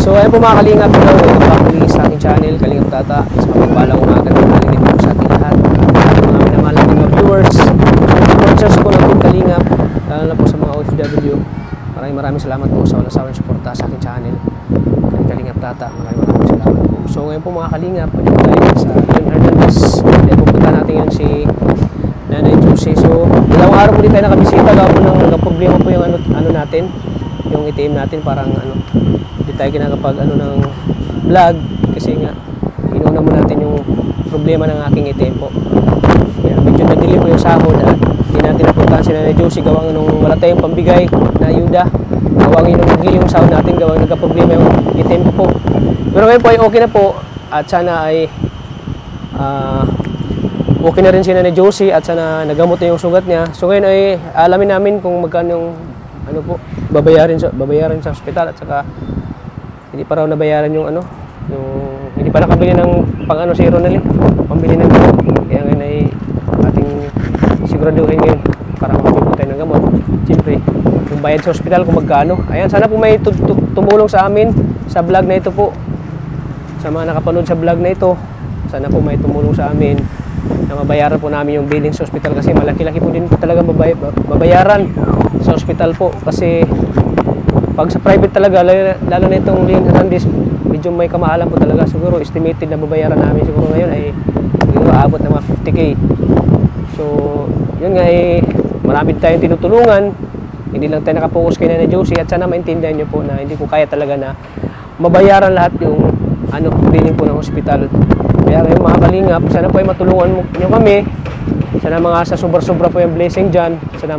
So ayun po mga kalingap, welcome back muli sa aking channel, Kalingap Tata. Sa mapagpalang umaga na nalingin po sa ating lahat. Mga minamahal natin mga viewers, supporters po ng Team Kalingap, lalo na po sa mga OFW. Maraming salamat po sa walang sawang suporta sa aking channel, Kalingap Tata. Maraming salamat po. So ngayon po mga kalingap, pwede po tayo sa Leon Hernandez. Kaya pupunta natin yun si Nanay Josie. So dalawang araw po din tayo nakabisita, gawa po ng problema po yung ano natin, yung ATM natin, parang hindi tayo kinakapag ng vlog kasi nga inuna mo natin yung problema ng aking ATM po. Kaya medyo nadili po yung sahod at hindi natin napuntahan si Nanay Josie gawang nung wala tayong pambigay na ayuda, gawang yung sahod natin, gawang nagka-problema yung ATM ko po. Pero ngayon po ay okay na po at sana ay okay na rin si Nanay Josie at sana nagamot na yung sugat niya. So ngayon ay alamin namin kung magkano yung po babayaran sa ospital, at saka hindi pa raw nabayaran yung yung hindi pa nakabili ng pang si Ronald, pambili ng gamot. Kaya ngayon ay ating siguraduhin ngayon para makabili tayo ng gamot. Siyempre yung bayad sa ospital kung magkano. Ayan, sana po may tumulong sa amin sa vlog na ito po, sa mga nakapanood sa vlog na ito. Sana po may tumulong sa amin na mabayaran po namin yung billing sa ospital, kasi malaki-laki po din talaga mabayaran sa ospital po. Kasi pag sa private talaga, lalo na itong Leon Hernandez, medyo may kamahalan po talaga. Siguro estimated na babayaran namin siguro ngayon ay siguro aabot ng mga 50K. So yun nga, marami tayong tinutulungan, hindi lang tayo nakapokus kay Nanay Josie. At sana maintindihan nyo po na hindi ko kaya talaga na mabayaran lahat yung billing po ng ospital. Kaya ngayon mga kalingap, sana po ay matulungan nyo kami. Sana mga sa sobra-sobra po yung blessing dyan. Sana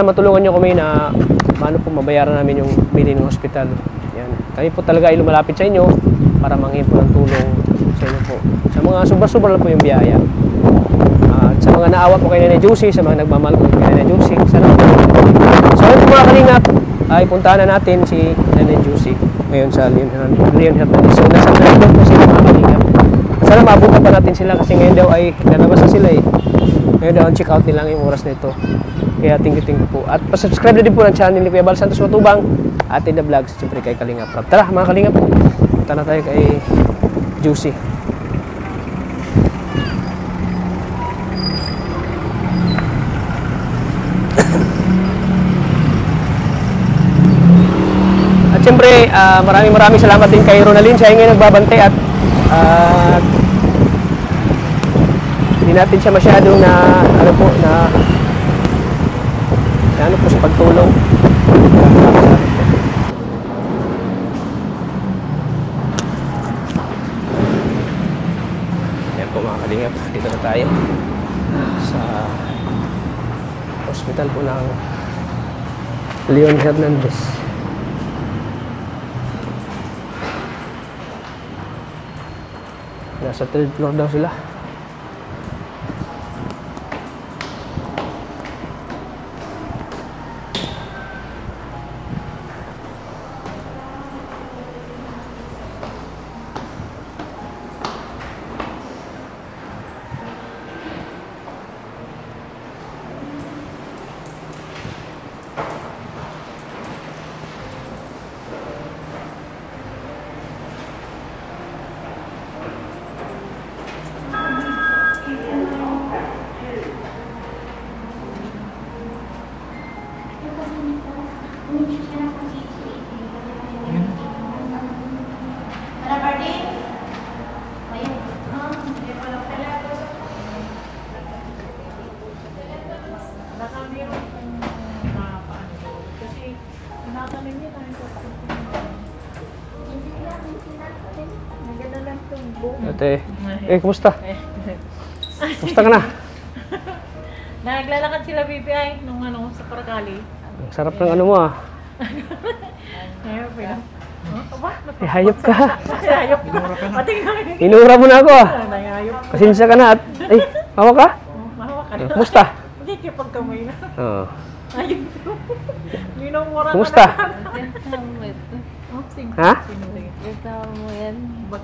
matulungan nyo kami na paano po mabayaran namin yung billing ng ospital. Yan. Kami po talaga ay lumalapit sa inyo para manghin po ng tulong sa inyo po. Sa mga sobra-sobra lang po yung biyaya. At sa mga naawa po kay Nanay Josie, sa mga nagmamahal po kay Nanay Josie, sana po. So ito mga kalingap, ay puntahan na natin si Nanay Josie ngayon sa Leon Hernandez. So nasa nandun po sila mga kalingap. Sana maabutan pa natin sila kasi ngayon daw ay nanabas na sila Ngayon daw ang check out nila yung oras na ito. Kaya thank you po. At pasubscribe na din po ng channel ni Kuya Bal Santos Matubang, Atin na Vlogs, siyempre kay Kalingap Rap. Tara mga kalingap, punta na tayo kay Josie. At siyempre maraming salamat din kay Ronaldin, siya yung nagbabantay at hindi natin siya masyadong na po sa pagtulong. Yan po mga kalingap, dito na tayo sa hospital po ng Leon Hernandez. Nasa 3rd floor daw sila. Ate, kumusta? Kumusta ka na? Naglalakad sila BPI nung sa Paracali. Sarap ng mo hayop ka. Hayop ka. Inura mo na ako Pasensya ka na at hawa ka? Mahawa ka. Kumusta? Hindi kipagkamay na. Oo. Ayun. Minumura ka na. Kumusta? Ha?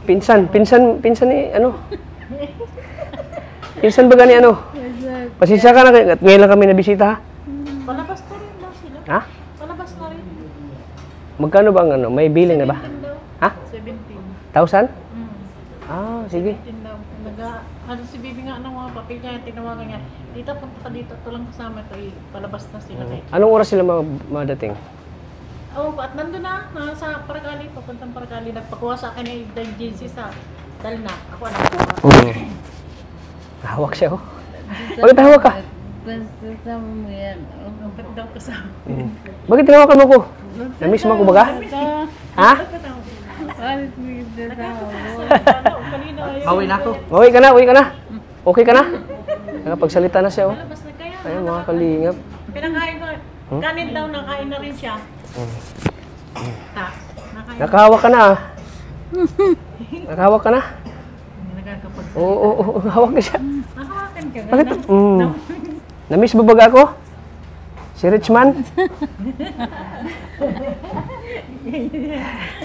Pinsan ni Pinsan ba gani Pasensya ka na, ngayon lang kami nabisita ha? Palabas na rin lang sila. Ha? Palabas na rin. Magkano ba ang ano? May billing na ba? 17 daw. Ha? 17. 1,000? Mm. Ah, sige. 17 daw. Ano si Bibi nga ng mga papel niya, tinawagan niya. Tita, punta ka dito. Ito lang kasama ito. Palabas na sila kayo. Anong oras sila madating? Oo, at nandun na. Nasa Paracali. Papuntang Paracali. Nagpakuha sa akin ni JC sa Dalna. Ako anak ko. Hawak siya, oh. Bakit hawak ka? Kasama mo yan. Ba't daw kasama? Bakit tinawakan mo ko? Na-miss mo ko baga? Ha? Alis mo yung kasama mo. Kanina ayun. Bawi na ako. Uwi ka na. Okay ka na? Nakapagsalita na siya, oh. Palabas na kaya. Ayun, mga kalingap. Pinakain ko. Kanin daw, nakain na rin siya. Ha? Nakain. Nakahawak ka na, ah. Nakahawak ka na? Nagkakapag. Oo, hawak na siya. Nakawakan ka. Bakit? Na-miss mo baga ako? Si Richman?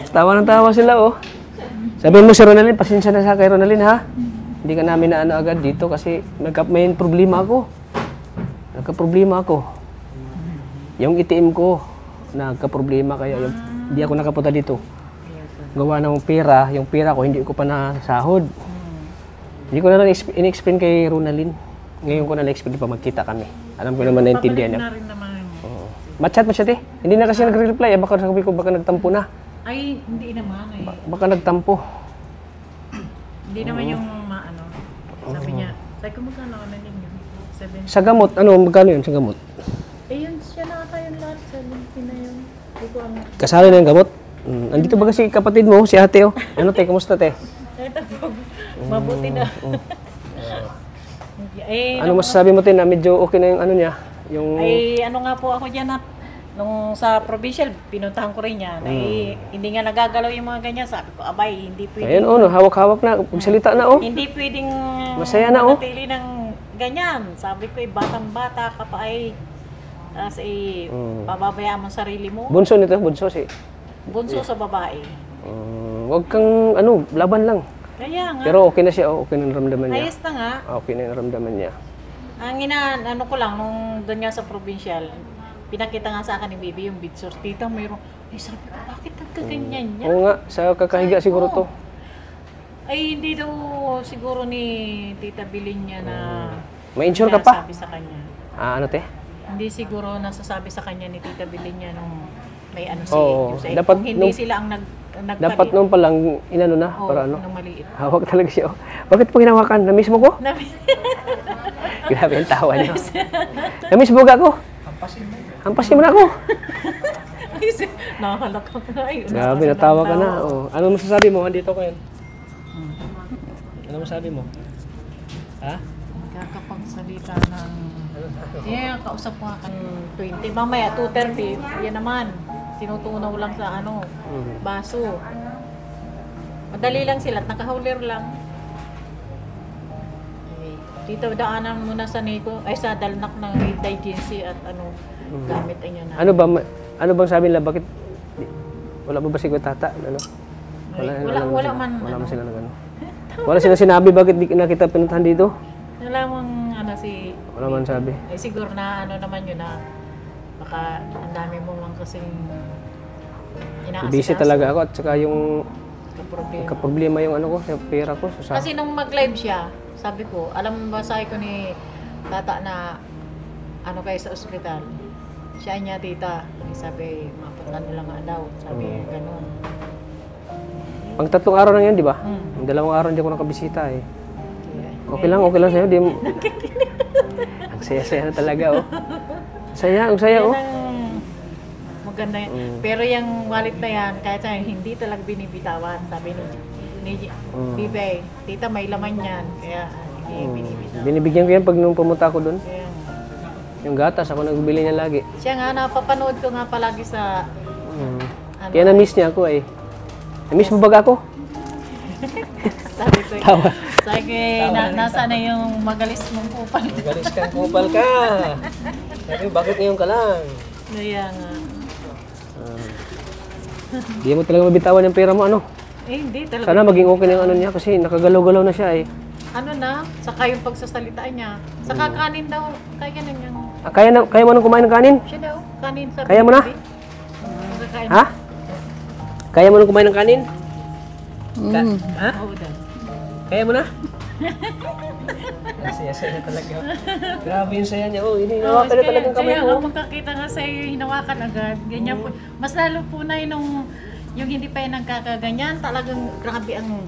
Tawa ng tawa sila, oh. Sabihin mo si Ronaldin, pasensya na sa kay Ronaldin, ha? Hindi ka namin na ano agad dito kasi may problema ako. Nagka-problema ako. Yung itim ko, nagka-problema kaya yung, hindi ako nakapunta dito. Gawa ng pera, yung pera ko hindi ko pa nasahod. Hindi ko na lang in-explain kay Ronaldin. Ngayon ko na na-explain pa magkita kami. Alam ko naman naintindihan niya. Na rin naman. Matchat mo siya, te. Hindi na kasi nagre-reply. Baka sabi ko, baka nagtampo na. Ay, hindi naman eh. Baka nagtampo. Hindi naman yung maano. Sabi niya, sabi ko magkano ka na ninyo? 7. Sa gamot, ano, magkano yun sa gamot? Eh yun, siya na ata yung lahat. 70 na yun. Hindi ko ang... Kasali na yung gamot? Andito ba kasi kapatid mo, si ate, oh? Ano, te? Kumusta, te? Ito po, mabuti na. Eh, Ano masasabi mo, te, na medyo okay na yung ano niya? Yung... ay, ano nga po ako dyan at nung sa provincial, pinuntahan ko rin yan. Ay, hindi nga nagagalaw yung mga ganyan. Sabi ko, abay, hindi pwedeng... Ayun, oh, no, hawak-hawak na. Pagsalita na, oh. Hindi pwedeng Masaya na, oh. manatili ng ganyan. Sabi ko, batang-bata ka pa ay tapos pababayaan mo sarili mo. Bunso nito, bunso si. Bunso sa babae. Huwag kang, ano, laban lang. Kaya nga, Pero okay na siya, oh. Okay na yung ramdaman niya. ayos na nga. Okay na yung ramdaman niya. Ang ano ko lang, nung doon nga sa provincial, pinakita nga sa akin ni Bibi yung bid source. Tita, mayroon. Ay, sabi ko, bakit nagkaganyan niya? Oo nga, sa kakahiga siguro to. Ay, hindi daw siguro ni Tita Bilin niya na May insure ka pa? sabi sa kanya. Ah, ano, te? Hindi siguro nasasabi sa kanya ni Tita Bilin niya nung may ano si Oo, Jose. dapat Kung hindi nung- sila ang nagpalit. Dapat nung palang, inano na, Oo, para ano. nung maliit. Hawak talaga siya, oh. Bakit po hinawakan? Na-miss mo ko? Grabe yung tawa niya. Na-miss mo ako? Hampasin mo na ako. Nakahalak ka na. Ay, Grabe, natawa ka na. Oh. Ano masasabi mo? Andito ko yun. Ano masasabi mo? Ha? Kakapagsalita ng... Yeah, kausap ko nga kan 20. Mamaya, 2:30. Yan naman. Tinutunaw lang sa ano, baso. Madali lang sila. Nakahaulir lang. Dito daanan muna sa Nico, ay sa Dalnak ng Digency at ano, gamit ay na. Ano bang sabi nila? Bakit? Wala ba si Tata? Ano? Wala man. Wala man sila na gano'n. Wala sila sinabi bakit di na kita pinuntahan dito? Wala mang ano si... Wala man sabi. Eh siguro na ano naman yun na baka ang dami mo lang kasing inaasikaso. Busy talaga ako at saka yung Problema. problema yung ano ko, yung pera ko. Kasi nung mag-live siya, sabi ko, alam mo ba sabi ko ni Tata na ano kayo sa ospital? Siya niya tita, sabi mapunta nila nga daw, sabi ganun. Pang 3 araw na yan, di ba? Ang 2 araw hindi ako nakabisita eh. Okay lang sa'yo. Di... ang saya-saya na talaga, oh. Ang saya, oh. Maganda yan. Pero yung wallet na yan, kahit sa'yo, hindi talaga binibitawan. Sabi ni Bibay, tita may laman yan. Kaya hindi binibitawan. Binibigyan ko yan pag nung pumunta ako doon. Kaya, Yung gatas, ako nagbili niya lagi. siya nga, napapanood ko nga palagi sa... Ano, Kaya na-miss niya ako eh. Na-miss mo ba ako? sabi ko, Tawa. sabi ko, nasa na yung magalis mong kupal. Galis kang kupal ka. Sabi, bakit ngayon ka lang? Kaya nga. Hindi mo talaga mabitawan yung pera mo, ano? Eh, hindi talaga. Sana maging okay na yung ano niya kasi nakagalaw-galaw na siya eh. Ano na, saka yung pagsasalitaan niya. Saka kanin daw, kaya na niyang... Kaya mo nang kumain ng kanin? Siya daw, kanin sa Kaya mo na? Kakain Ha? Kaya mo nang kumain ng kanin? Ha? Oo, dad. Kaya mo na? Saya-saya talaga. Grabe yung saya niya. Oh, hinawakan na talagang kamay kaya mo. nga magkakita nga sa iyo, hinawakan agad. Ganyan po. Mas lalo po na yung hindi pa yung nagkakaganyan, talagang grabe ang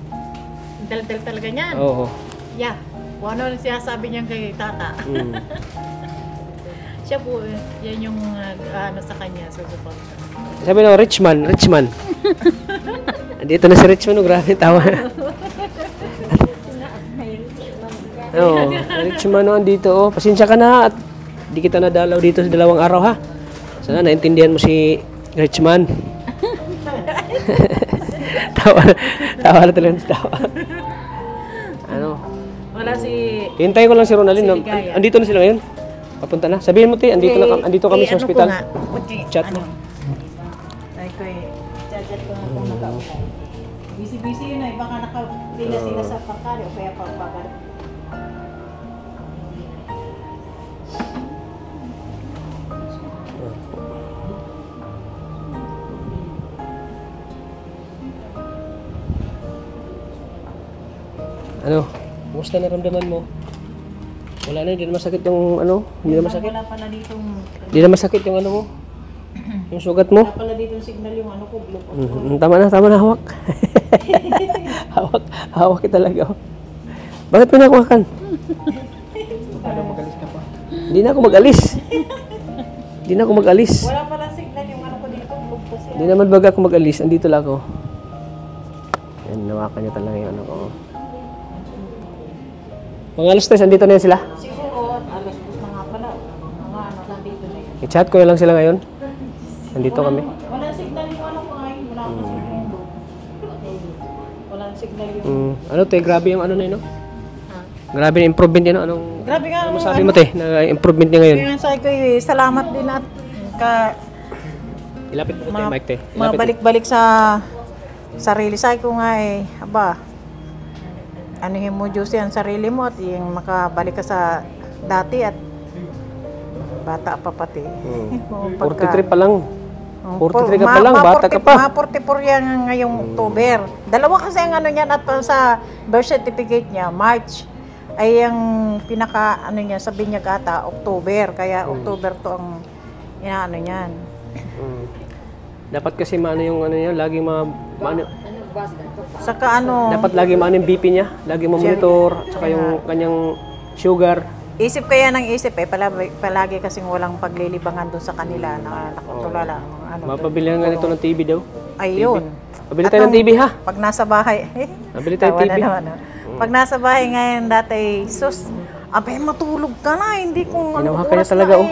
dal-dal talaga niyan. Oo. Yeah. Kung ano siya sabi niya kay tata. Mm. Siya po, yan yung ano sa kanya, susuport. Sabi na, Richman. Andito na si Richman, oh, grabe tawa. Oo, Richman, oh, andito. Oh. Pasensya ka na at di kita nadalaw dito sa 2 araw, ha? Sana naintindihan mo si Richman. tawa na talaga tawa. Ano? Wala si... Hintay ko lang si Ronaldin. Si Ligaya. Andito na sila ngayon. Papunta na. Sabihin mo, te, andito kami sa ospital. Chat mo. Ay ko eh. Chat ko nga kung nakaupo. Busy yun ay baka nakapila sila sa pagkari o kaya pagpapalik. Ano? Kumusta naramdaman mo? Wala na, hindi na masakit yung ano? Hindi na masakit? Wala pala ditong... Hindi na masakit yung ano mo? Yung sugat mo? Wala pala ditong signal yung ano ko, glucose. Tama na, hawak. hawak kita talaga. Oh. Bakit mo na hawakan? Paano magalis ka pa? Hindi na ako mag-alis. Hindi na ako mag-alis. Wala pala signal yung ano ko dito, glucose yan. Hindi naman baga ako mag-alis. Andito lang ako. Yan, nawakan niya talaga yung ano ko. Mga alas 3, andito na yan sila? Siguro, alas 2 na nga pala. Mga ano, nandito na yun. I-chat ko lang sila ngayon. Nandito kami. Wala signal yung ano ko ay, wala akong signal doon. Wala signal yung... Ano te, grabe yung ano na yun, no? Ha? Grabe yung improvement niya, no? Anong Grabe nga. ano masabi mo te, na improvement niya ngayon? Kaya sa ko salamat din at Ilapit mo te, mic te. mabalik-balik sa sarili. Sa ko nga aba, anuhin mo Diyos yan sarili mo at yung makabalik ka sa dati at bata pa pati. 43 pa lang. 43 ka pa lang, bata ka pa. Mga 44 yan ngayong October. Dalawa kasi ang ano niyan at sa birth certificate niya, March. Ay ang pinaka ano niya sa binyag ata, October. Kaya October to ang inaano niyan. Dapat kasi maano yung ano niya, laging maano, Saka ano, dapat lagi maano yung BP niya, lagi monitor, saka yung kanyang sugar. isip kaya ng isip palagi kasing walang paglilibangan doon sa kanila na nakutulala. Ano, Mapabili nga nito ng TV daw. ayun. Pabili At tayo ng nung- TV ha. Pag nasa bahay, Pabili tayo ng tawa TV. na naman, Pag nasa bahay ngayon dati, sus, abay matulog ka na, hindi kung ano Ginawa ka niya oras talaga, na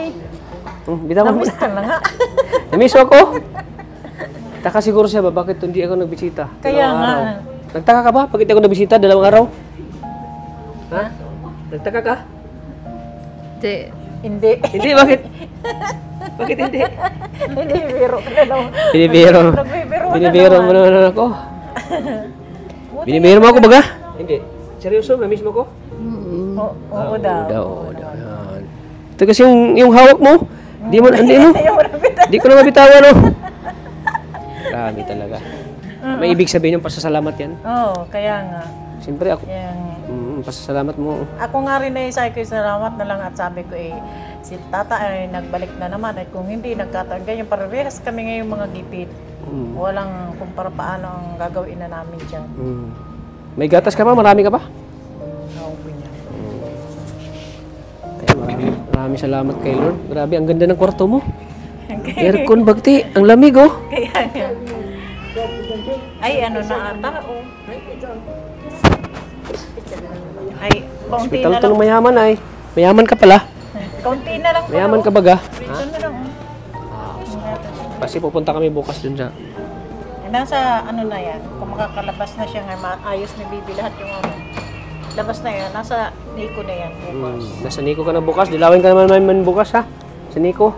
oh. Bitawan mo Namiss na. ka na nga. Namiss mo ako. Taka siguro siya ba, bakit hindi ako nagbisita? Kaya Dalawang nga. araw. Nagtaka ka ba? Bakit ako nagbisita 2 araw? Ha? Nagtaka ka? Hindi. Hindi. Hindi, bakit? Bakit hindi? Hindi, biro ka na lang. Binibiro. Nagbibiro ka na Binibiro mo naman. naman ako. Binibiro mo ako baga? Hindi. Seryoso, namiss mo ko? Oo daw. Oo daw. Yan. Ito kasi yung hawak mo. Di mo, hindi no? Di ko na mabitawan no? Grabe talaga. May ibig sabihin yung pasasalamat yan. Oo, kaya nga. Siyempre ako. Yan. Pasasalamat mo. Ako nga rin sa ko salamat na lang at sabi ko si tata ay nagbalik na naman at kung hindi nagkataon ganyan parehas kami ngayong mga gipit. Walang kung para paano ang gagawin na namin dyan. May gatas ka pa? Marami ka pa? Naupo niya. Ay, maraming salamat kay Lord. Grabe, ang ganda ng kwarto mo. Aircon bagti. Ang lamig oh. Kaya nga. Ay, ano na ata, oh. Ay, kaunti Hospital na to lang. ng mayaman ay. Mayaman ka pala. Kaunti na lang. Mayaman ka baga. Ito na lang. oh. Kasi pupunta kami bukas dun sa... Nasa ano na yan, kung makakalabas na siya nga, maayos ni Bibi lahat yung ano. Labas na yan, nasa Nico na yan bukas. Nasa Nico ka na bukas. Dilawin ka naman bukas ha. Sa Nico.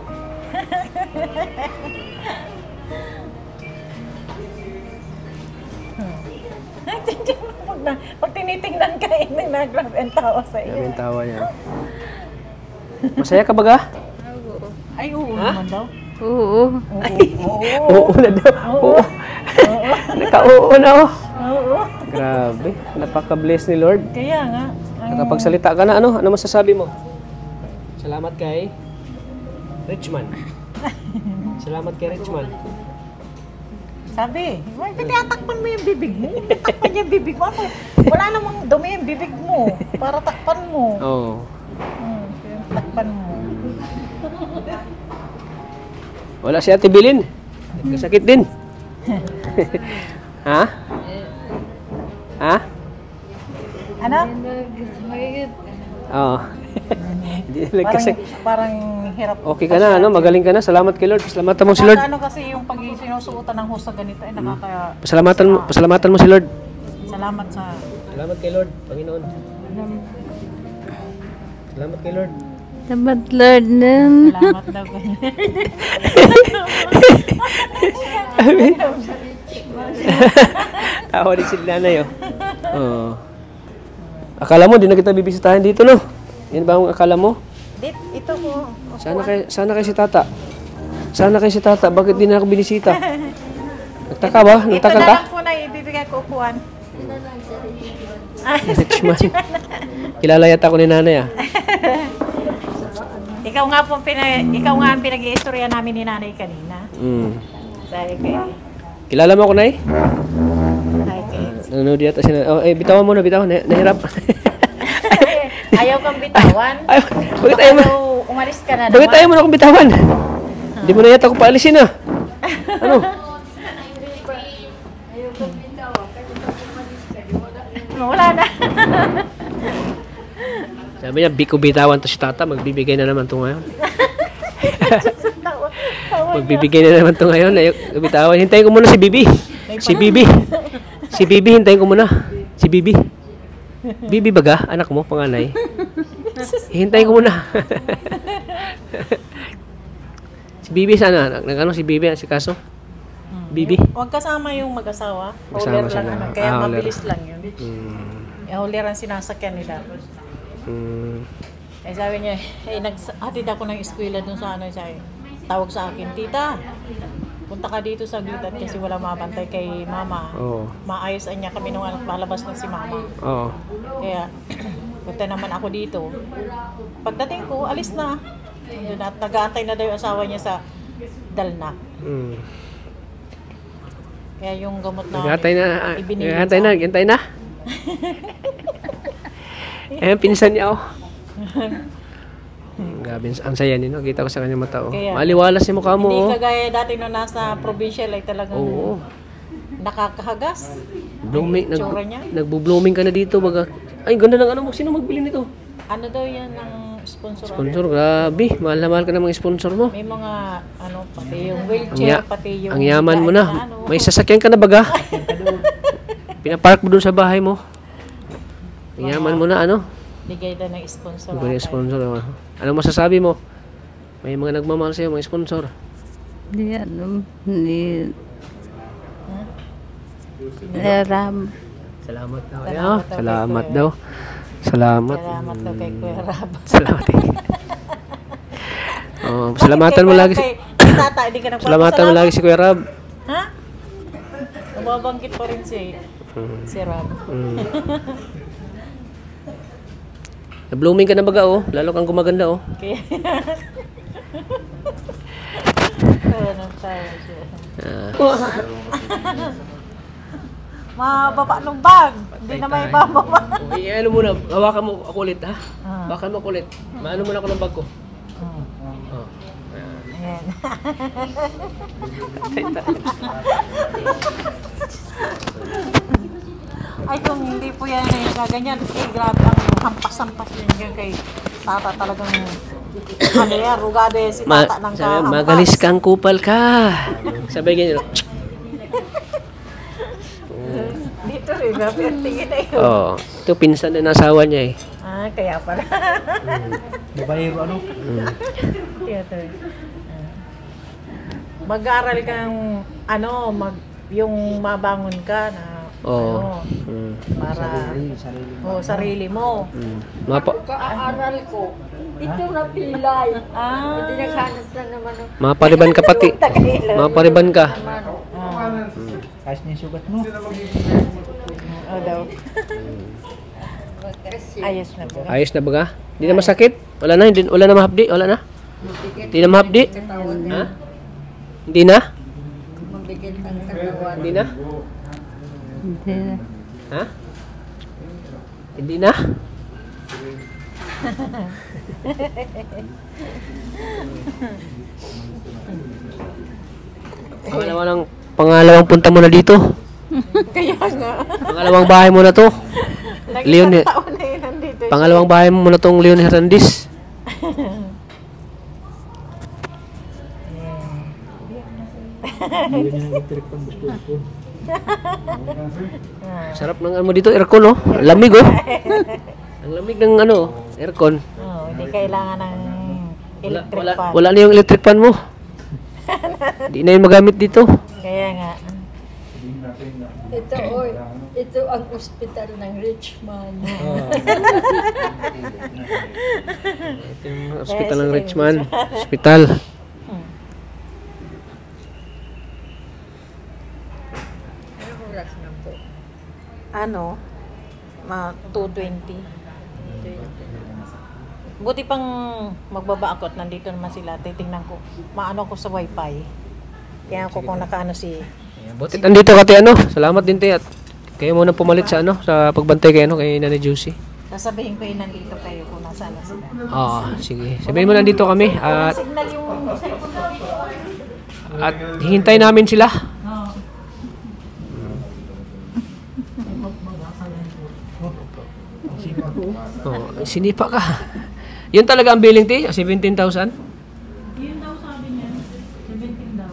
Pag tinitingnan ka, hindi nag-grab and tawa sa iyo. Yan yung tawa niya. Masaya ka baga? Ay, oo naman daw. Oo. Oo na daw. Oo. Nagka-oo na oh. Oo. Grabe, napaka-bless ni Lord. Kaya nga. Nakapagsalita ka na, ano masasabi mo? Salamat kay Richman. Salamat kay Richman. Sabi, why tinatakpan mo yung bibig mo? Takpan yung bibig mo. Ano? Wala namang dumi yung bibig mo. Para takpan mo. Oo. Takpan mo. Wala si Ate Bilin. Nagkasakit din. Ha? Ha? Ano? Oo. Hindi na nagkasakit. Parang hirap. Okay ka na, ano? Magaling ka na. Salamat kay Lord. Pasalamatan mo si Lord. Ano kasi yung pag sinusuotan ng hose sa ganito ay nakakaya. Pasalamatan mo si Lord. Salamat sa... Salamat kay Lord, Panginoon. Salamat kay Lord. Salamat, Lord. Salamat daw ganyan. Tawa din si nanay, oh. Oo. Akala mo, di na kita bibisitahin dito, no? Yan ba ang akala mo? Ito po. Sana kay si tata. Sana kay si tata. Bakit di na ako binisita? Nagtaka ba? Ito Nagtaka na ka? lang po na ibibigay ko upuan. Richman. Kilala yata ko ni nanay, ah. Ikaw nga ang pinag-iistorya namin ni nanay kanina. Sabi kay... Kilala mo ako, nay? Ay, kay... Nanonood yata siya. Oh, bitawan mo na, bitawan. Nahirap. Ayaw kang bitawan. Ay, bakit ayaw mo? Umalis ka na naman. Bakit ayaw mo na akong bitawan? Hindi mo na yata ako paalisin, ah. Ano? Wala na. Sabi niya, biko bitawan to si tata. Magbibigay na naman to ngayon. Magbibigay na naman to ngayon. Bitawan. Hintayin ko muna si Bibi. Si Bibi. Si Bibi, hintayin ko muna. Si Bibi. Bibi baga, anak mo, panganay. Hintayin ko muna. Si Bibi sana. Nagano si Bibi, si kaso? Bibi. Huwag kasama yung mag-asawa. Kasama Hauler lang sila. naman. Kaya Hauler. mabilis lang yun. Hauler ang sinasakyan nila. Eh sabi niya, naghatid ako ng eskwela dun sa ano, siya tawag sa akin, tita, punta ka dito sa Glitan kasi wala mabantay kay mama. Oo. Maayos niya kami nung palabas na si mama. Oo. Kaya, punta naman ako dito. Pagdating ko, alis na. Doon at nag-aantay na daw yung asawa niya sa Dalna. Kaya yung gamot na Nagantay na. ibinili Nagantay na. Nagantay na. Pinsan niya, oh. Gabi, ang saya nino. Kita ko sa kanyang mata, oh. Kaya, maliwalas yung mukha mo, hindi oh. kagaya dati nung nasa provincial ay talagang Oo. nakakahagas. Blooming, Tsura niya. nagbo-blooming ka na dito. Baga, ay, ganda ng ano mo. Sino magbili nito? Ano daw yan ng sponsor? Sponsor, grabe. Mahal na mahal ka ng mga sponsor mo. May mga, pati yung wheelchair, pati yung... Ang yaman mo na. ano. May sasakyan ka na baga. Pinapark mo dun sa bahay mo. Ang yaman mo na, ano? Bigay daw ng sponsor. Mga sponsor. Ano masasabi mo? May mga nagmamahal sa'yo, mga sponsor. Hindi, hindi. Ram. Salamat daw. Salamat Salamat daw kay daw. Salamat. Salamat daw kay Kuya Rab. Salamat. Oh, salamatan mo lagi si Tata, hindi ka nagpapasalamat. Salamatan mo lagi si Kuya Rab. Ha? Nababangkit pa rin si Rab. Na-blooming ka na baga, oh. Lalo kang gumaganda, oh. Kaya... Ano tayo siya? Mababa ng bag. Hindi na may bababa. Okay, ano muna, hawakan mo ako ulit, ha? Hawakan mo ako ulit. Maano muna ako ng bag ko. Oh. Ayan. Ay, kung hindi po yan eh, kaganyan, grabe ang hampas-hampas yun kay tata talagang ano yan, rugado yan si tata ng kahampas. Magalis kang kupal ka. Sabay ganyan. Dito rin, grabe ang tingin na yun. Oh, ito pinsan na asawa niya, eh. Ah, kaya pala. Babae ano? Theater. Mag-aaral kang, yung mabangon ka na, para, sarili mo. Kaaral ko. Ito na pilay. Hindi naghanap lang naman. Mapariban ka pati. Mapariban ka. Ayos na yung sugat mo. O daw. Ayos na po. Ayos na ba ka? Hindi na masakit? Wala na, hindi, wala na mahapdi? Wala na? Hindi na mahapdi? Ha? Hindi na? Mabigat ang katawan. Hindi na? Hindi na. Ha? Hindi na? Pangalawang punta mo na dito. Kaya nga. Pangalawang bahay mo na to. Leon, Isang taon na yun nandito. pangalawang bahay mo na tong Leon Hernandez. Hindi na electric pan gusto ko. Sarap ng ano mo dito, aircon oh. Ang lamig oh. Ang lamig ng ano, aircon. Oh, hindi kailangan ng electric fan. Wala na yung electric fan mo. Hindi na yung magamit dito. Kaya nga. Ito, ito ang ospital ng Richmond. Ito yung hospital ng Richmond. Hospital. Anong oras na po? Ano? 2:20. Buti pang magbaba ako at nandito naman sila. Titingnan ko. Maano ko sa wifi. Kaya ako kung nakaano si... Buti nandito ka ano. Salamat din tayo at kayo muna pumalit sa ano sa pagbantay kay ano kay Nanay Juicy. Sasabihin ko yun nandito kayo kung nasaan na sila. Oo, sige. Sabihin mo nandito kami Walang at signal yung cellphone ko dito. at hihintay namin sila. Oo. Oh, sinipa ka. Yun talaga ang billing ti, 17,000. Yun daw sabi niya. 17 daw.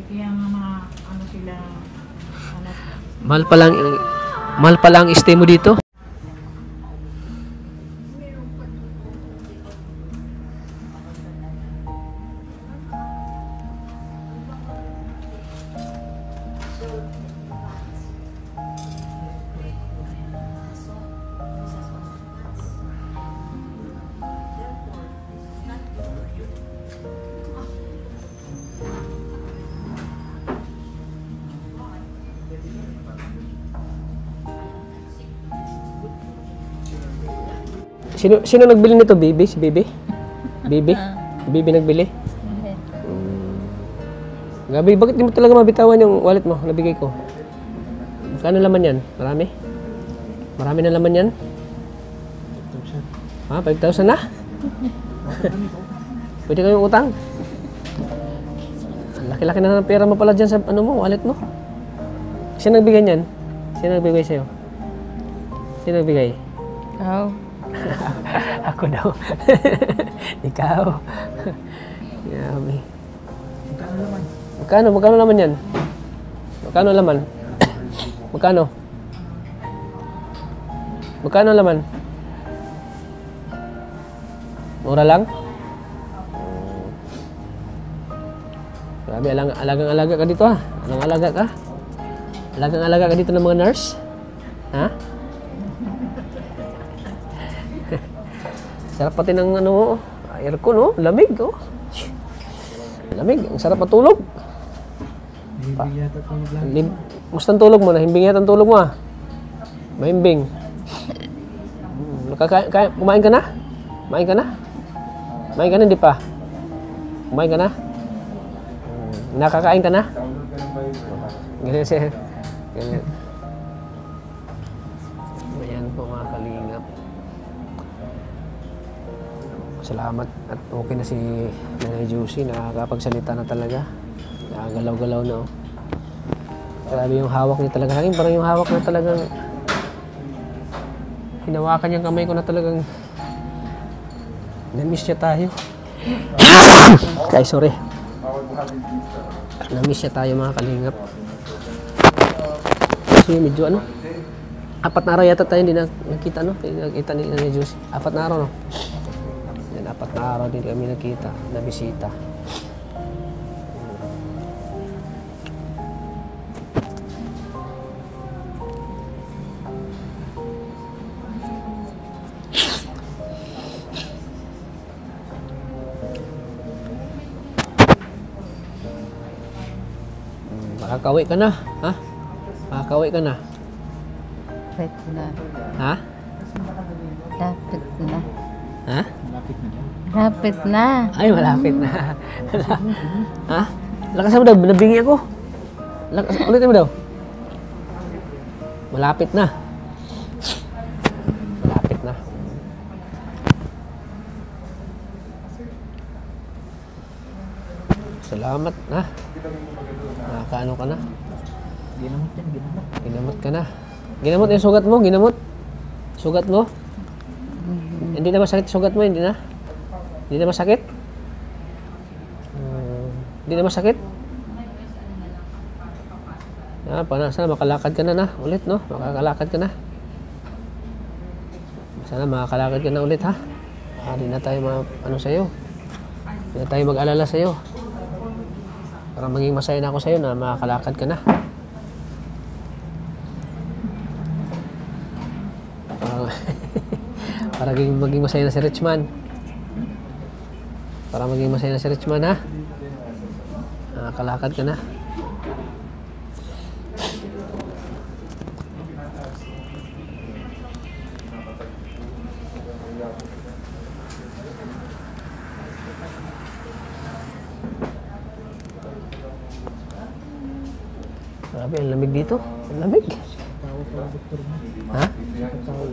Kaya nga mga ano sila... Ano, Mahal pa lang stay mo dito. Sino nagbili nito, Bibi? Si Bibi? Bibi? Bibi nagbili? Gabi, bakit di mo talaga mabitawan yung wallet mo? Nabigay ko. Magkano laman yan? Marami? Marami na laman yan? 5,000. Ha? 5,000 na? Pwede kayong utang? Ang laki-laki na ng pera mo pala dyan sa ano mo, wallet mo. Sino nagbigay niyan? Sino nagbigay sa'yo? Sino nagbigay? Oh. Ako daw. Ikaw. Yummy. Magkano naman yan? Magkano laman? Magkano? Magkano laman? Mura lang? Grabe, alagang-alaga ka dito ha? Anong alaga ka? Alagang-alaga ka dito ng mga nurse? Ha? Sarap pati ng ano, aircon oh, lamig oh. Lamig, ang sarap matulog. Hindi yata ito maglang. Musta ang tulog mo? Nahimbing yata ang tulog mo ah. Mahimbing. Kumain ka na? Kumain ka na? Kumain ka na, hindi pa? Kumain ka na? Nakakain ka na? Ganyan siya. Ganyan. Ayan po mga kalingap. Salamat at okay na si Nanay Juicy, nakakapagsalita na talaga. Nakagalaw-galaw na oh. Grabe yung hawak niya talaga sa akin, parang yung hawak na talagang hinawakan yung kamay ko na talagang na-miss niya tayo. Ay, sorry. Na-miss niya tayo mga kalingap. Kasi medyo ano, 4 na araw yata tayo hindi nakita no? Nakita ni Nanay Juicy. 4 na araw no? 4 na araw din kami nakita, na bisita. Makakawi ka na, ha? Makakawi ka na. Lapit na. Ha? Lapit na. Ha? Malapit na dyan. Lapit na. Ay, malapit na. Ha? Lakasan mo daw, nabingi ako. Ulitin mo daw. Malapit na. Malapit na. Salamat na. Nakakaano ka na. Ginamot yan, ginamot. Ginamot ka na. Ginamot yung sugat mo, ginamot. Sugat mo. Hindi na masakit sugat mo, hindi na. Hindi na masakit. Hindi na masakit. Sana makalakad ka na ulit, no? Makakalakad ka na. Sana makakalakad ka na ulit, ha? Hindi na tayo sa'yo. Hindi na tayo mag-alala sa'yo. Para maging masaya na ako sa'yo na makakalakad ka na. Para maging masaya na si Richman. Para maging masaya na si Richman, ha? Makakalakad ka na. Grabe, ang lamig dito. Ang lamig. Tawag pa ang doktor mo. Ha? Tawag.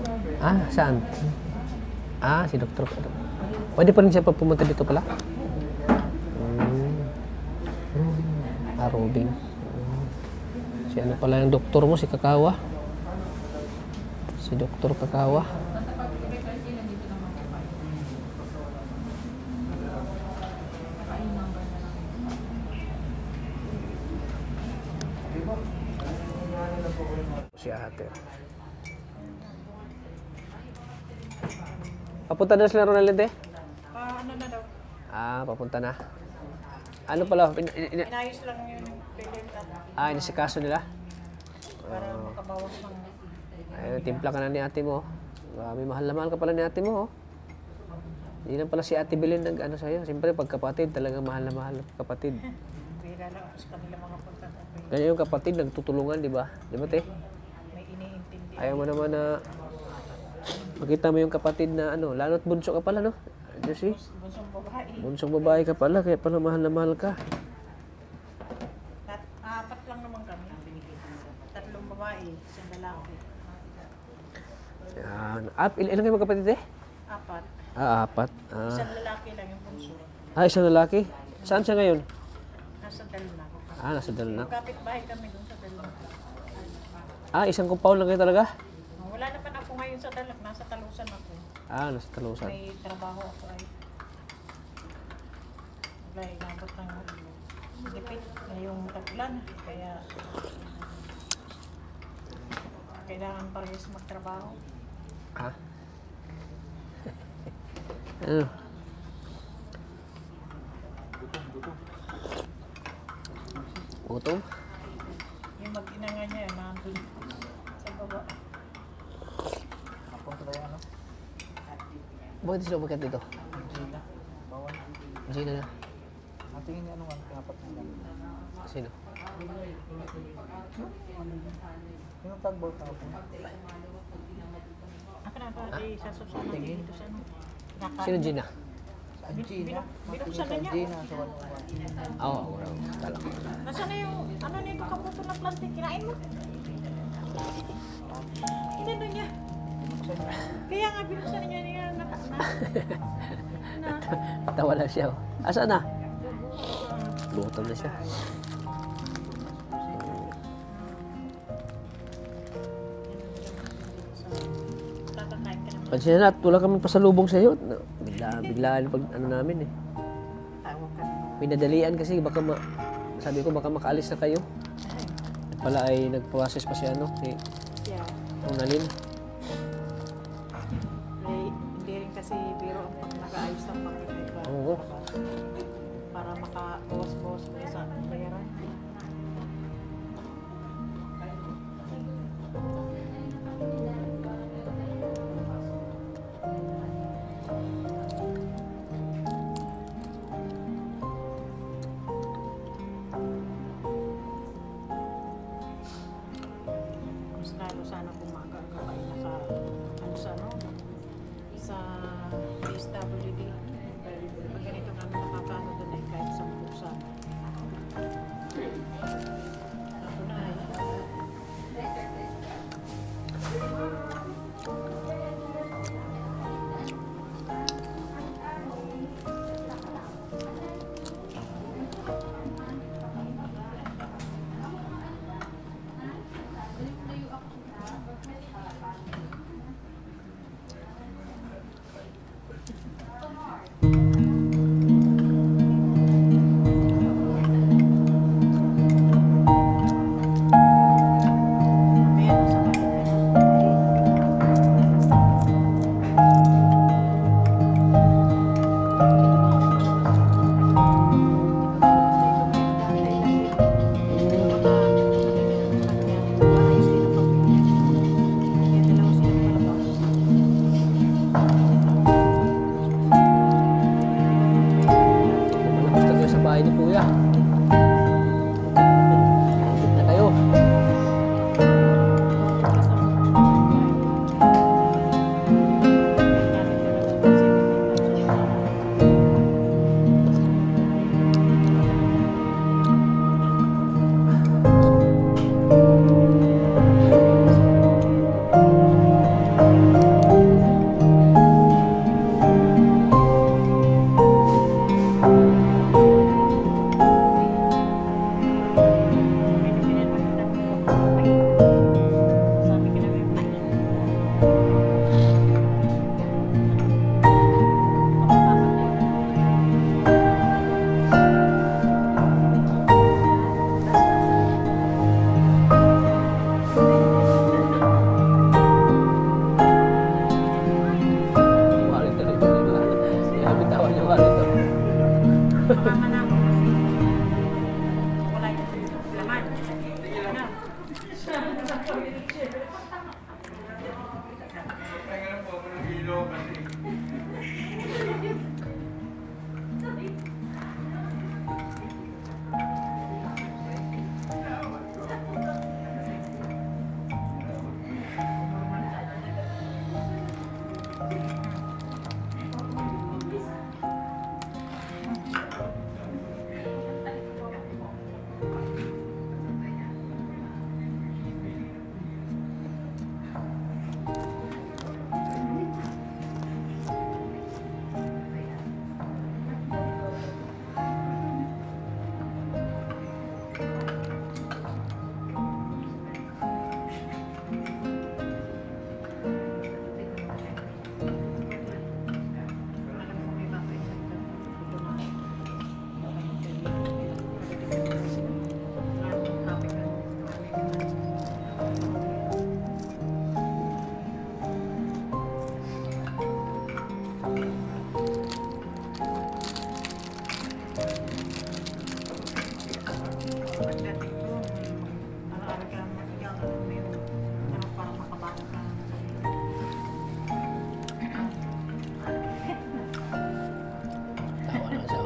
Saan? Si Dr. Pwede pa rin siya pumunta dito pala? Robin. Si ano pala yung doktor mo, si Kakawa? Si Dr. Kakawa. Si ate. Papunta na sila Ronald, Ano na daw? Papunta na. Ano pala? Inayos lang yung pwede Inasikaso nila? para makabawas ng... Ay, timpla ka na ni ate mo. May mahal na mahal ka pala ni ate mo. Hindi lang pala si Ate Belen nag-ano sa'yo. Siyempre, pagkapatid, talagang mahal na mahal kapatid. Bira lang ako sa kanila mga punta. Ganyan yung kapatid, nagtutulungan, di ba? Di ba, te? May iniintindi. Ayaw mo naman na makita mo yung kapatid na lalo't bunso ka pala, no? Josie? Bunsong babae. Bunsong babae ka pala, kaya pala mahal na mahal ka. Apat lang naman kami. 3 babae, 1 lalaki. Yan. Ilan kayo magkapatid, eh? 4. 4. 1 lalaki lang yung bunso. Isang lalaki? Saan siya ngayon? Nasa Dalna. Nasa Dalnak. Kapit-bahay kami doon sa Dalna. Isang compound lang kayo talaga? Wala naman ako ngayon sa Dalak. Nasa Talusan ako. Nasa Talusan. May trabaho ako ay. Wala, inabot ng dipit ngayong taglan. Kaya kailangan parehas magtrabaho. Ano? Gutom? Yung mag-inanga niya, nandun sa baba. Ako tayo ano? Bakit sila umakyat dito? Gina. Bawal. Gina na. Ang tingin niya anong kapat na lang. Sino? Yung tagboat ako. Ako na ba, sa susunod dito sa ano? Sino Gina? Sa Gina. Binuksan Sa na niya. Gina. Sa Walwa. Oo, tala ko. Nasaan na yung, ano nito, kaputo na plastic, kinain mo? Inano niya? Kaya nga, binuksan niya niya na. Tawa lang siya. Asaan na? Gutom na siya. Tatakain ka naman. Pansin na, wala kami pasalubong sa iyo. Biglaan pag namin eh. Tawag ka naman. Pinadalian kasi sabi ko baka makaalis na kayo. At pala ay nag-process pa si Yeah. Ronalyn. Hindi rin kasi biro ang pag nag-aayos ng pangkita. Oo. Para makabawas-bawas mo sa bayaran. Malakas na kayo sa bahay ni Kuya. Malapit na kayo. Wallet na rin. Kaya bitawan yung wallet. Mama na ako kasi wala yung laman. Ano? Tawa na siya.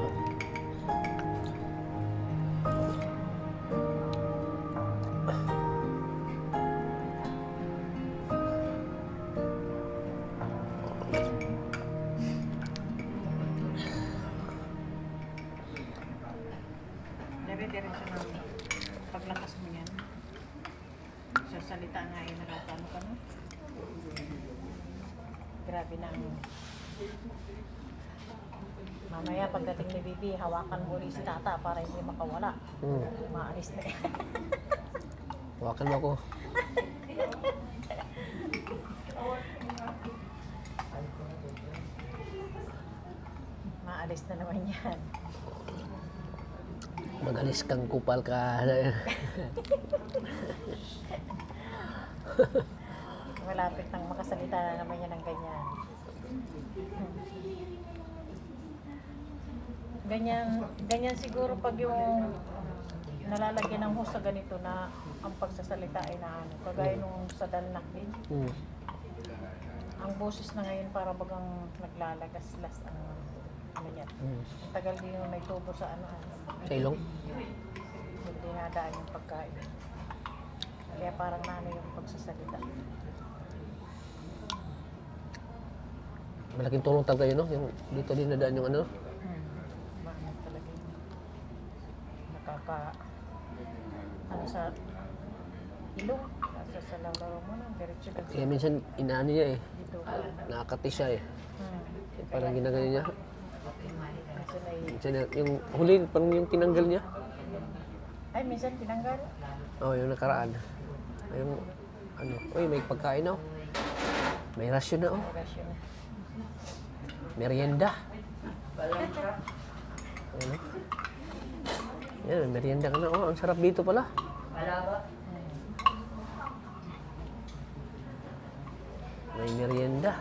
Dire-diretso na paglakas mo yan. Sa salita nga ay nakatano ka no? Grabe na ang mamaya pagdating ni Bibi, hawakan mo ulit si Tata para hindi makawala. Maalis na yan. Hawakan mo ako. Maalis na naman yan. Magalis kang kupal ka. Malapit nang makasalita na naman yan ng ganyan. Ganyan siguro pag yung nalalagyan ng hose sa ganito na ang pagsasalita ay na ano, kagaya nung sa dalnak din. Ang boses na ngayon para bagang naglalagas-las ang ano yan. Ang tagal din yung may tubo sa ano. Sa ilong? Hindi nadaan yung pagkain. Kaya parang nano yung pagsasalita. Malaking tulong talaga yun, no? Yung dito din nadaan yung ano. Bakit talaga yun. ano sa ilong. Sa laro mo na, diretso ka. Kaya minsan inaano niya eh. Dito. Nakakati siya eh. Parang ginagano niya. Minsan ay, Minsan yung huli, parang yung tinanggal niya. ay, minsan tinanggal. Oh, yung nakaraan. Yung ano, uy, may pagkain na oh. May rasyon na oh. Rasyon na. Merienda. Ano? Yan, may merienda ka na oh. Ang sarap dito pala. May merienda.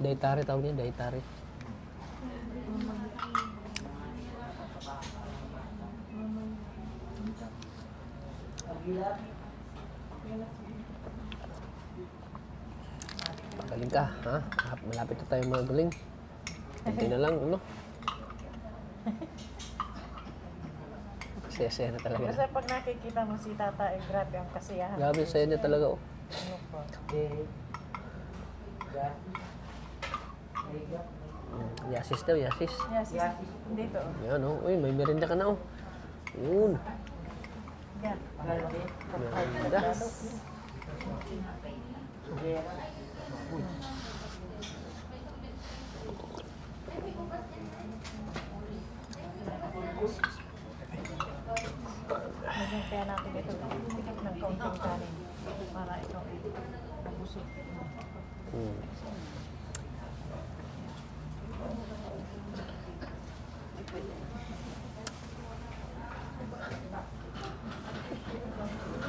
Dietary tawag niya, dietary. Magaling ka, ha? Malapit na tayo magaling. Kunti na lang, ano? Saya-saya na talaga. Kasi pag nakikita mo si Tata, eh, grabe ang kasiyahan. Grabe, saya niya talaga, oh. Ano po? Yasis daw, yasis. Yes, dito. Yan, oh. Uy, may merienda ka na, oh. Yun. Yan. Merienda. Lagyan kaya natin ito ng kaunting kanin para ikaw ay mabusog. Hmm.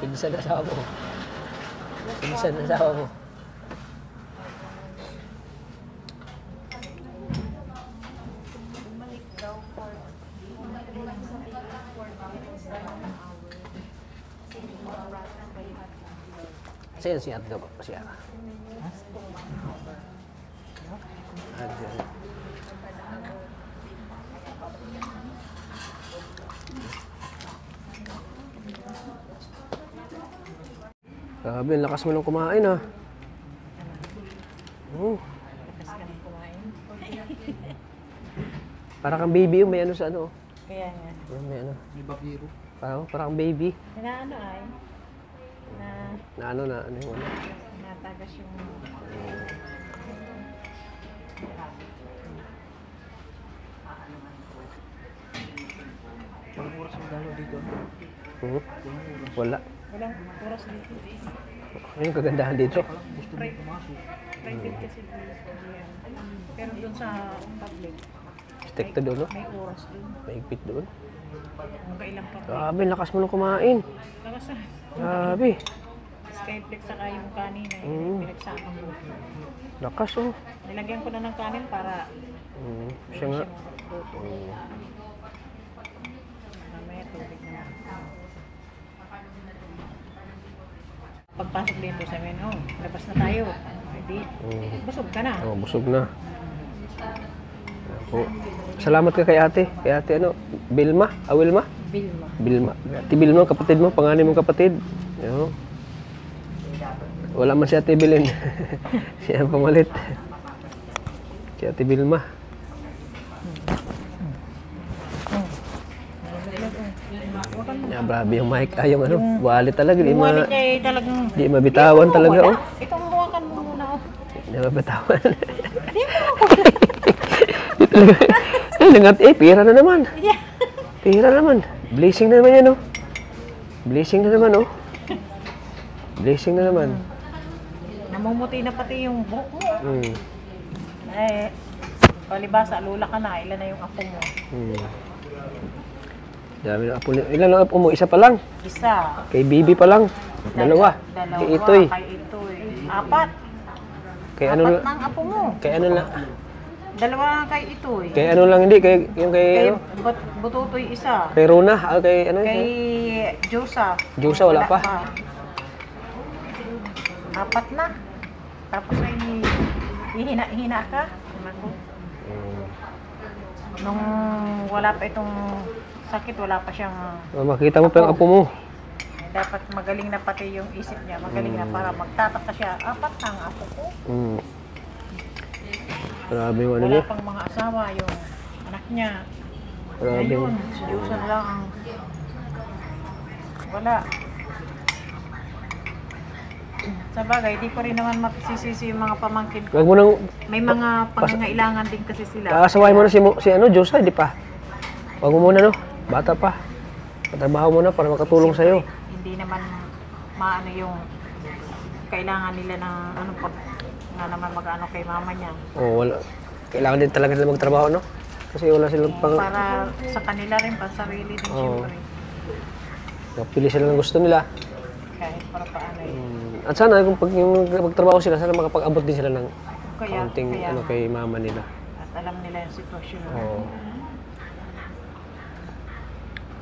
Pinsan na asawa mo. Pinsan na asawa mo. Sa'yo si Ate ba? Si Ara. Grabe, ang lakas mo nang kumain ah. Kasi ka nang kumain. Para kang baby yung may ano sa ano. Kaya nga. May ano. May babiro. Parang kang baby. Inaano ay Na ano na ano yung ano. natagas yung Pang oras ang dalo dito. Wala. walang oras dito. Ano yung kagandahan dito? Gusto mo pumasok. Private kasi dito. Yan. Pero dun sa public, Stick to doon, no? may oras dun. Maigpit doon. Kung kailang public. Grabe, ang lakas mo nang kumain. Lakas na. Grabe. Skyflex saka yung kanin eh. Pinagsama mo. Lakas oh. Nilagyan ko na ng kanin para Siya nga. magluto. Mamaya tubig na. Pagpasok dito sa amin, oh, labas na tayo. Hindi, busog ka na. Oh, busog na. Po. Salamat ka kay ate. Kay ate ano? Bilma? Wilma? Vilma. Bilma. Ate Bilma, kapatid mo. Panganay mong kapatid. Yo. Wala man si Ate Bilin. Siya ang pamalit. Si Ate Bilma. Yeah, grabe yung mic. Yung ano, wallet talaga. Di, Yung wallet niya eh talagang... di mabitawan talaga. Oh. Itong buwakan mo muna, oh. Di mabitawan. Ay, nangat pira na naman. Yeah. Pira naman. Blessing na naman yan, oh. Blessing na naman, oh. Blessing na naman. Namumuti na pati yung buhok mo. Hmm. Eh, palibasa, lula ka na. Ilan na yung apo mo? Dami ng apo niya. Ilan ang apo mo? Isa pa lang. Isa. Kay Bibi pa lang. Dalawa. Kay Itoy. Kay Itoy. Apat. Kay ano Apat lang. ng apo mo. Kay ano lang. Dalawa kay Itoy. Kay ano lang hindi. Kay, yung kay, Kay ano? Bututoy isa. Kay Rona. Kay ano? Kay Josa. Josa, wala pa. Apat na. Tapos ay hihina ka. Naku. Nung wala pa itong sakit, wala pa siyang... Makita mo pa yung apo mo. Dapat magaling na pati yung isip niya. Magaling na para magtataka siya. Apat na ang apo ko. Grabe yung ano Wala niya. pang mga asawa, yung anak niya. Grabe. Ngayon, si Jusan lang ang wala. Sa bagay, di ko rin naman makisisisi yung mga pamangkin ko. Huwag mo nang May mga pangangailangan din kasi sila. kakasawahin mo na si ano, Josa, di pa. Huwag mo muna, no? Bata pa. Patrabaho mo na para makatulong sa'yo. Hindi naman maano yung kailangan nila ng ano pag nga naman mag-ano kay mama niya. Oo, wala. Kailangan din talaga nila magtrabaho, no? Kasi wala silang pang... Para sa kanila rin, pansarili din Oo. siyempre. Napili sila ng gusto nila. Kahit para paano eh. At sana kung pag yung magtrabaho sila, sana makapag-abot din sila ng Kaya, kaunting kaya ano kay mama nila. at alam nila yung sitwasyon. Oo.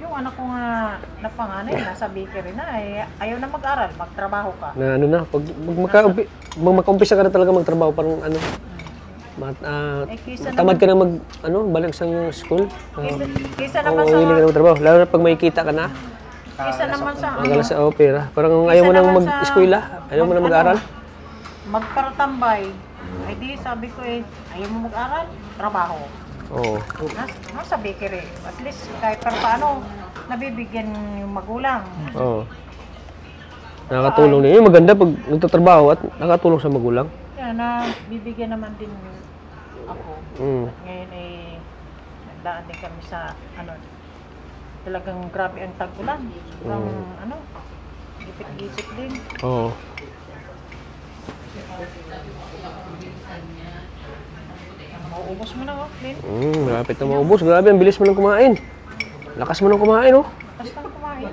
Yung anak ko nga napanganay, nasa bakery na, eh, ayaw na mag-aral, magtrabaho ka. Na ano na, pag magka-umpisa ka na talaga magtrabaho, parang ano, Kaysa tamad ka na mag, ano, balik sa school. Kaysa Oo, naman sa, willing ka na magtrabaho. Lalo na pag may kita ka na, kaysa naman sa, magala sa opera. Parang ayaw mo nang naman sa- mag-eskwela, ayaw mo nang mag-aral. magparatambay. Ay di, sabi ko eh, ayaw mo mag-aral, trabaho. Oo. Nasa bakery. At least kahit para paano, nabibigyan yung magulang. Oo. Nakakatulong din. Yung maganda pag nagtatrabaho at nakatulong sa magulang. Kaya na bibigyan naman din ako. Mm. Ngayon ay nagdaan din kami sa ano, talagang grabe ang tag-ulan. Ang ano, gipit-gipit din. Oo. Mauubos mo na, oh, Lin. Malapit na maubos. Grabe, ang bilis mo nang kumain. Lakas mo nang kumain, oh. Basta kumain.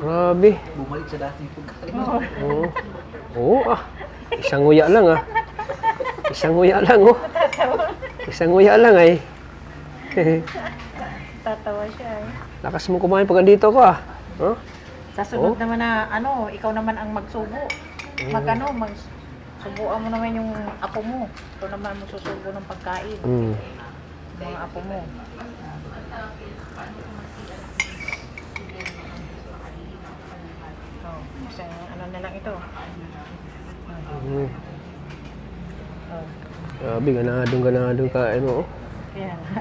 Grabe. Bumalik sa dating pagkain. Oo. Oo, ah. Isang nguya lang, ah. Isang nguya lang, oh. Isang nguya lang, ay. Tatawa siya eh. Lakas mo kumain pag andito ko, ah. Huh? Sa sunod naman na ano, ikaw naman ang magsubo. Subuan mo naman yung apo mo. Ikaw naman mo susubo ng pagkain. Mga apo mo. Oh, isang ano na lang ito. Oh, Grabe, ganadong ka, ano, oh. kaya nga.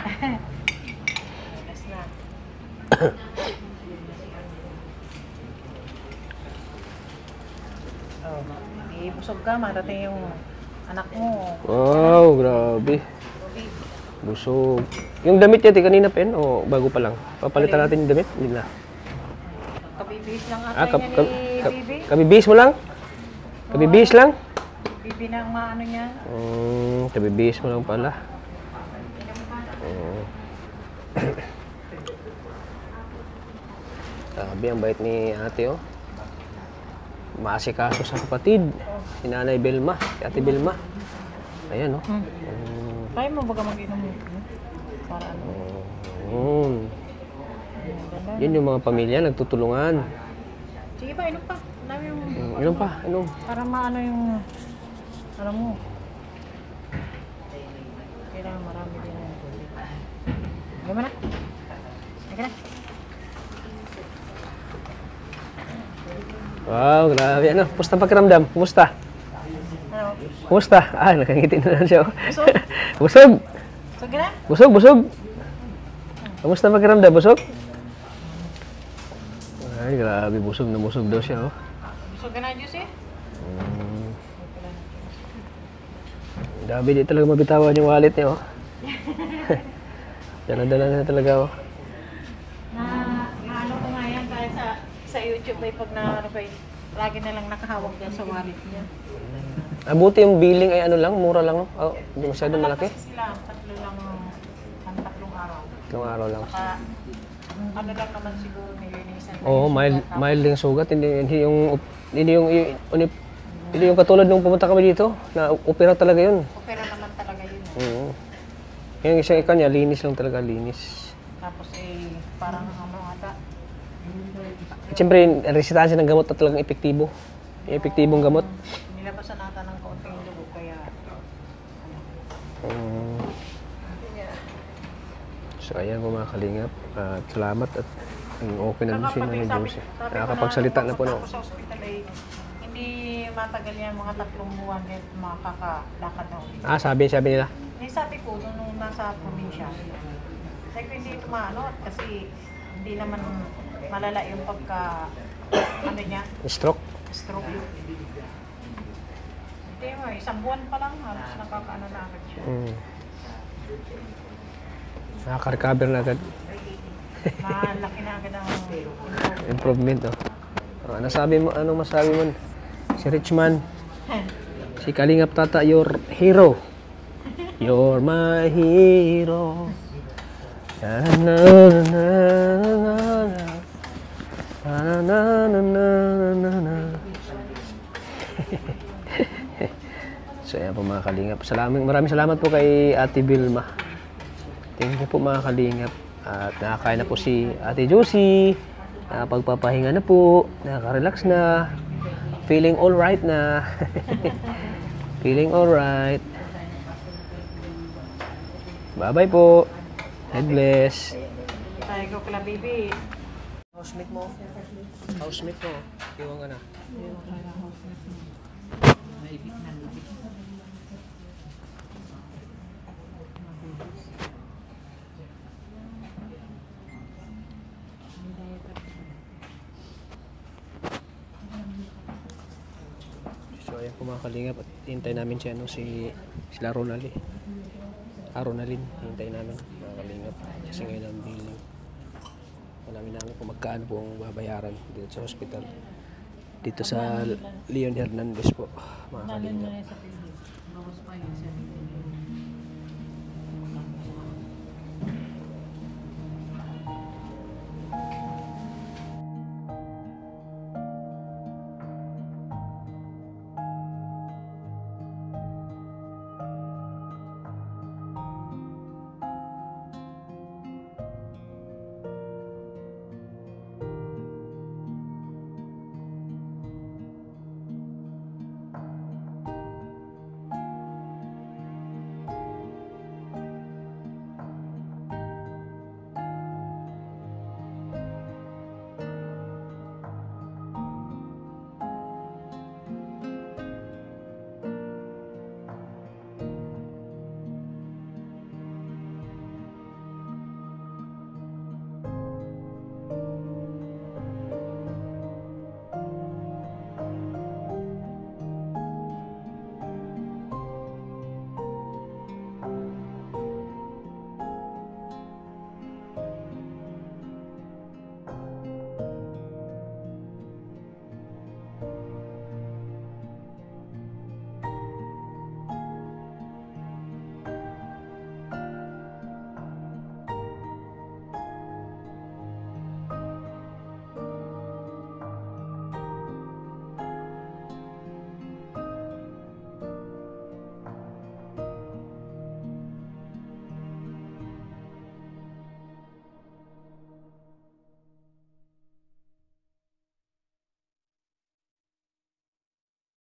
Alas na. Oh, di busog ka, marating yung anak mo. Wow, grabe. Busog. Yung damit niya, kanina pa yun, o bago pa lang? Papalitan natin yung damit? Hindi na. Kabibihis lang ata niya ni Bibi. Kabibihis mo lang? Kabibihis lang? Bibi na ang maano niya. Kabibihis mo lang pala. Grabe, ang bait ni ate, oh. Maasikaso sa kapatid. Si Nanay Belma, si Ate Belma. Ayan, oh. Kaya mo baga mag-inom mo? Para ano? Yan yung mga pamilya, nagtutulungan. Sige ba, inom pa. Dami yung... Inom pa, inom. Para maano yung... Alam mo. Kailangan marami din yung tubig. Gawin mo na. Sige na. Wow, grabe. Ano, kumusta ang pakiramdam? Kumusta? Ano? Kumusta? Ah, nakangiti na lang siya, oh. Busog? Busog! Sige na. Busog, busog! Kumusta ang pakiramdam? Busog? Ay, grabe. Busog na busog daw siya, oh. Busog ka na, Diyos eh. Grabe, di talaga mabitawan yung wallet niya, oh. Dala-dala na talaga, oh. Ano ko nga yan kahit sa YouTube ay pag na ano ba lagi na lang nakahawak dyan sa wallet niya. Buti yung billing ay ano lang, mura lang, no? Oh, hindi masyadong malaki. Kasi sila, tatlo lang ang tatlong araw. Ilang araw lang. Ano lang naman siguro nilinisan. Oo, mild yung sugat. Hindi yung katulad nung pumunta kami dito, na opera talaga yun. Opera naman talaga yun. Oo. Yung isang ikanya, linis lang talaga, linis. Tapos parang ano ata. Siyempre, resetahan siya ng gamot na talagang epektibo. Yung epektibong gamot. Nilabasan ata ng kaunting dugo kaya So, ayan po mga kalingap. At salamat at okay na din siya na ni Jose. Nakakapagsalita na po na. Sa ospital ay hindi matagal yan, mga 3 buwan at makakalakad na ulit. Ah, sabi nila. Eh, sabi ko, nung nasa probinsya, sabi ko hindi tumanot kasi hindi naman malala yung pagka, ano niya, Stroke. stroke. Hindi mo, isang buwan pa lang, halos nakakaano na agad siya. Nakaka-recover na agad. Malaki na agad ang Improvement, oh. Ano masabi mo? Si Richman, si Kalingap Tata, your hero. You're my hero. Na na na na na na na na na. So ayan po mga Kalingap. Maraming salamat po kay Ate Vilma. Thank you po mga Kalingap. At nakakain na po si Ate Josie. Pagpapahinga na po. Nakaka-relax na. Feeling all right na. Feeling all right. Bye-bye po. God bless. tayo ko kala baby. Housemate mo. Housemate mo. Iwan ka na. So ayan po mga Kalingap at hintay namin sila Ronald eh. Ronaldin, hintay namin mga Kalingap kasi ngayon ang billing. Malamin namin kung magkano po ang babayaran dito sa hospital. Dito sa Leon Hernandez po mga Kalingap.